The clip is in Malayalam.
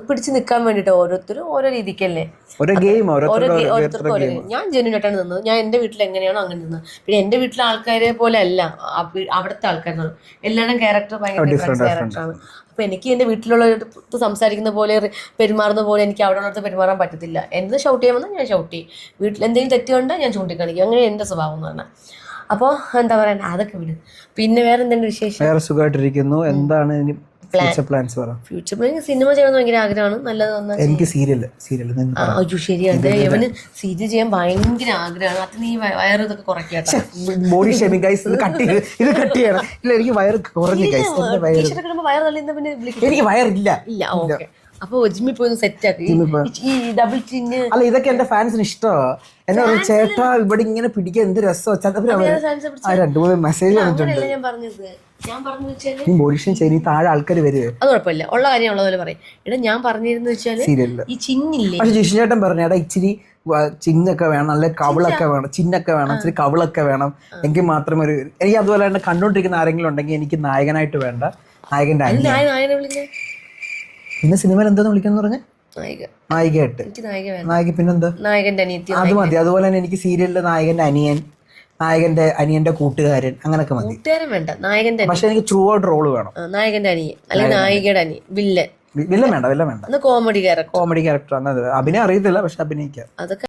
പിടിച്ച് നിൽക്കാൻ വേണ്ടിയിട്ട് ഓരോരുത്തരും ഓരോ രീതിക്കല്ലേ, ഞാൻ ജെന്യൂനായിട്ടാണ് നിന്നത്. ഞാൻ എൻ്റെ വീട്ടിൽ എങ്ങനെയാണോ അങ്ങനെ നിന്നത്. പിന്നെ എൻ്റെ വീട്ടിലെ ആൾക്കാരെ പോലെ അല്ല അവിടുത്തെ ആൾക്കാരെന്ന് പറഞ്ഞു. എല്ലാവരുടെയും ക്യാരക്ടർ ഭയങ്കര ഡിഫറൻസ് ക്യാരക്ടറാണ്. അപ്പൊ എനിക്ക് എൻ്റെ വീട്ടിലുള്ളവർക്ക് സംസാരിക്കുന്ന പോലെ പെരുമാറുന്ന പോലെ എനിക്ക് അവിടെ ഉള്ളവർക്ക് പെരുമാറാൻ പറ്റത്തില്ല. എന്ത് ഷൗട്ട് ചെയ്യാമെന്ന് ഞാൻ ഷൗട്ട് ചെയ്യും, വീട്ടിൽ എന്തെങ്കിലും തെറ്റ് കണ്ടാൽ ഞാൻ ചൂണ്ടിക്കാണിക്കും. അങ്ങനെ എൻ്റെ സ്വഭാവം എന്ന് പറഞ്ഞാൽ. അപ്പോൾ എന്താ പറയാ, അതൊക്കെ വിടും. പിന്നെ വേറെ എന്തെങ്കിലും വിശേഷം? വേറെ സുഖമായിട്ടിരിക്കുന്നു. എന്താണ് future plans? Future plan cinema ചെയ്യണമെന്ന് ഭയങ്കര ആഗ്രഹമാണ്. നല്ലത് എനിക്ക് സീരിയൽ അയ്യോ ശരിയാണ്, ഇവന് സീരിയൽ ചെയ്യാൻ ഭയങ്കര ആഗ്രഹമാണ്. അത് നീ വയറ് ഇതൊക്കെ കുറയ്ക്കാട്ടോ. ബോഡി ഷേമിംഗ് ഗൈസ്, ഇത് കട്ട് ചെയ്യണം. ഇല്ല, എനിക്ക് വയറ് കുറഞ്ഞു ഗൈസ്. വയറ് തള്ളിന്ന് പിന്നെ എനിക്ക് വയറില്ല. ഓക്കെ, അപ്പൊ ജിമ്മിൽ പോയി സെറ്റ് ആക്കി ഈ ഡബിൾ ചിന്ന്. അല്ല, ഇതൊക്കെ എന്റെ ഫാൻസിന് ഇഷ്ടമാണ്. എന്നാ പറയുക, ചേട്ടാ ഇവിടെ ഇങ്ങനെ പിടിക്കാൻ എന്ത് രസം. 2-3 മെസ്സേജ് വന്നിട്ടുണ്ട്. ഞാൻ പറഞ്ഞു വെച്ചാൽ നീ ബോഡി ഷേം ചെയ്ത് താഴെ ആൾക്കാർ വരുവേ. അത് കുഴപ്പമില്ല, ഉള്ള കാര്യം ഉള്ളതുപോലെ പറയും. എടാ ഞാൻ പറഞ്ഞിരുന്നു വെച്ചാല് ഈ ചിന്നില്ലേ, പക്ഷെ ജിഷ്ണു ചേട്ടൻ പറഞ്ഞു എടാ ഇച്ചിരി ചിന്നൊക്കെ വേണം, നല്ല കവിളൊക്കെ വേണം, ചിന്നൊക്കെ വേണം, ഇച്ചിരി കവിളൊക്കെ വേണം, എങ്കിൽ മാത്രമേ ഒരു എനിക്ക് അതുപോലെ തന്നെ കണ്ടോണ്ടിരിക്കുന്ന ആരെങ്കിലും ഉണ്ടെങ്കിൽ എനിക്ക് നായകനായിട്ട് വേണ്ട, നായകന്റെ നായകനെ പിന്നെ സിനിമയിൽ എന്താന്ന് വിളിക്കാന്ന് പറഞ്ഞ നായികയായിട്ട്. നായിക പിന്നെന്താ, നായകന്റെ അനിയത്തി, അത് മതി. അതുപോലെ തന്നെ എനിക്ക് സീരിയലിലെ നായകന്റെ അനിയൻ, നായകന്റെ അനിയന്റെ കൂട്ടുകാരൻ, അങ്ങനൊക്കെ മതി. കൂട്ടുകാരൻ വേണ്ട, നായകന്റെ. പക്ഷെ എനിക്ക് ത്രൂ ഔട്ട് റോള് വേണം. നായകന്റെ അനിയൻ അല്ലെങ്കിൽ നായികയുടെ അനിയൻ, വില്ലൻ വേണ്ട. Comedy character. കോമഡി ക്യാരക്ടർ അഭിനയം അറിയത്തില്ല, പക്ഷെ അഭിനയിക്കാം. അതൊക്കെ